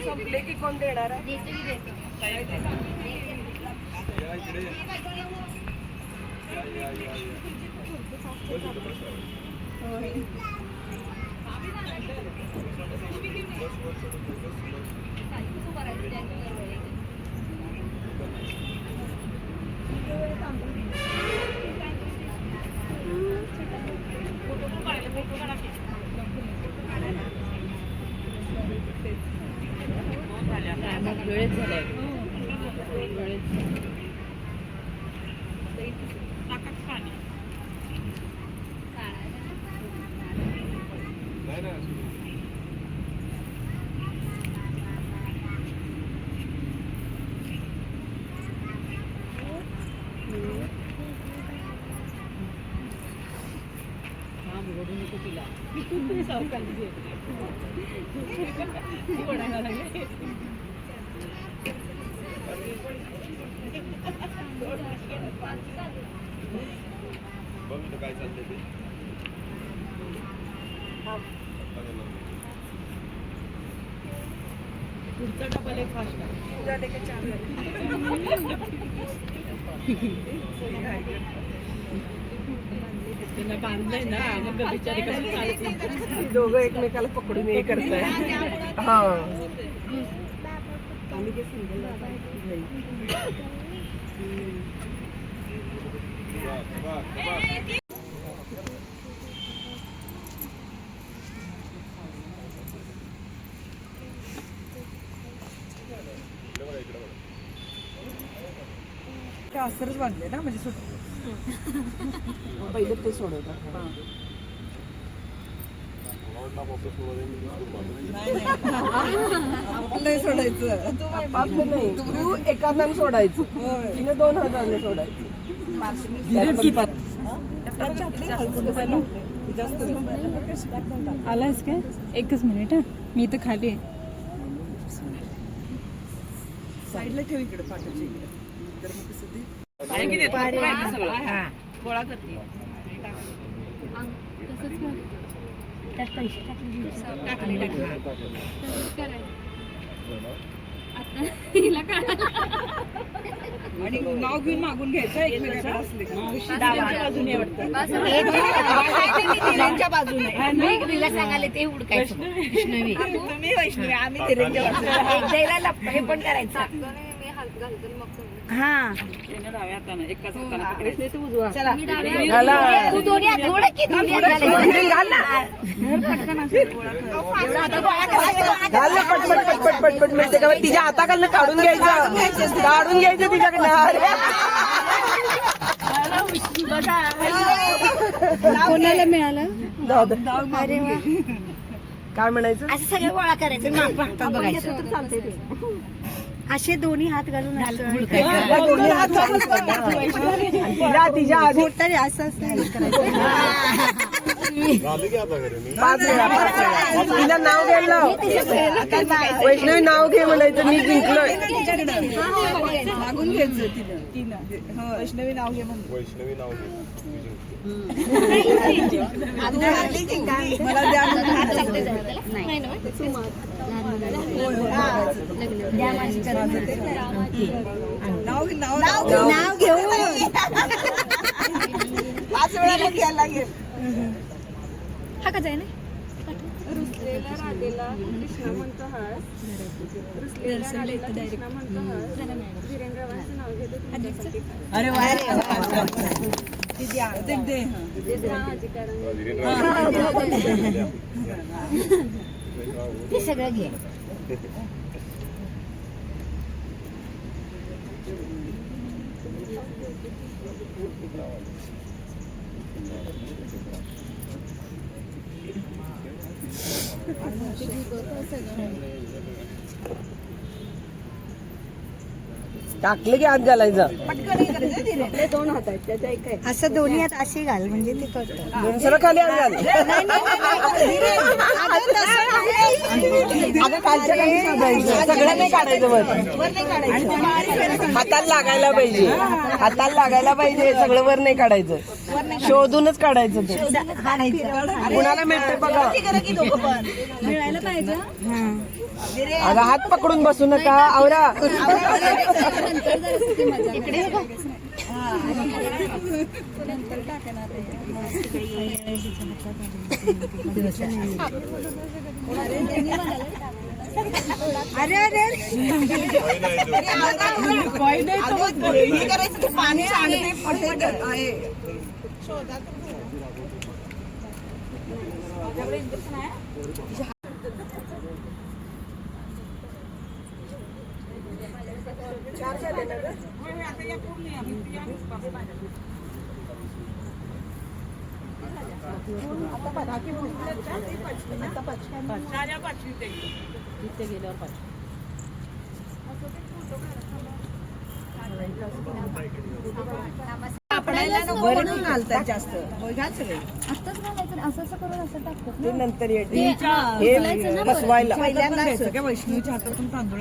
संपले की कोण देणार आहे? वेळेत झालाय. तिला काय चालते ते पुढचा डबल एक फास्ट त्यांना बांधलंय ना मग बिचारी कसं चालत दोघं एकमेकाला पकडून हे करताय. हा आम्ही ते सिंगल असरच बांधले ना म्हणजे सुट पहिलं ते सोडवतात. नाही सोडायचं तू एकानं सोडायचं तिने 2000 सोडायचं. आलायस काय? एकच मिनिट हा मी इथं खाली आहे. साईडला ठेव इकडे पाटाच्या इकडे तर मग कसं ते गोळा करते. आणि नाव घेऊन मागून घ्यायचं एकमेकांकडे असले बाजूने धीरेंच्या बाजूने तिला सांगायला ते हुडकायचं. वैष्णवी तुम्ही वैष्णवी आम्ही धीरेंच्या बाजूने. एक द्यायला हे पण करायचं. हा डाव्या हाताने एकाच हाताने चला तू दोन्ही हात थोडं की दोन्ही हात घालायचे. घाल ना घाल ना पटपट पटपट पटपट मिळते का तिच्या हाताखालनं काढून घ्यायचं तिच्याकडनं. कोणाला मिळालं? अरे काय म्हणायचं? असं सगळं गोळा करायचं मागतात बघायचं. असे दोन्ही हात घालून तिला नाव घ्यायला वैष्णवी नाव घे म्हणायचं मी जिंकलोय. मागून घ्यायचं तिनं वैष्णवी नाव घे म्हणून. वैष्णवी नाव घे मला द्या नाव घेऊन 5 वेळा घ्यायला लागेल. हा का जाय ना रुसलेल्या राधेला कृष्णा म्हणतो हळस. रुसलेल्या राधेला कृष्णा म्हणतो हळस. धीरेंद्रवांचं नाव घेतो तुमच्यासाठी. अरे ते सगळं घे. टाकलं की आत घालायचं. दोन हात आहेत त्याच्या एक आहे. असं दोन्ही हात असे घाल म्हणजे ते कळतं. सरळ खाली आत घाल. अगं कालच्या काही शोधायचं सगळं नाही काढायचं वर हाताला लागायला पाहिजे हाताला लागायला पाहिजे सगळं वर नाही काढायचं शोधूनच काढायचं ते कुणाला मिळते बघा मिळायला पाहिजे अगं हात पकडून बसू नका आवरा अरे अरे पाणी सांगते आहे तिथे गेल्यावर पाचवी. वरून घालतात जास्त ते नंतर येते हे बसवायला पहिल्यांदा वैष्णवीच्या हातातून तांदूळ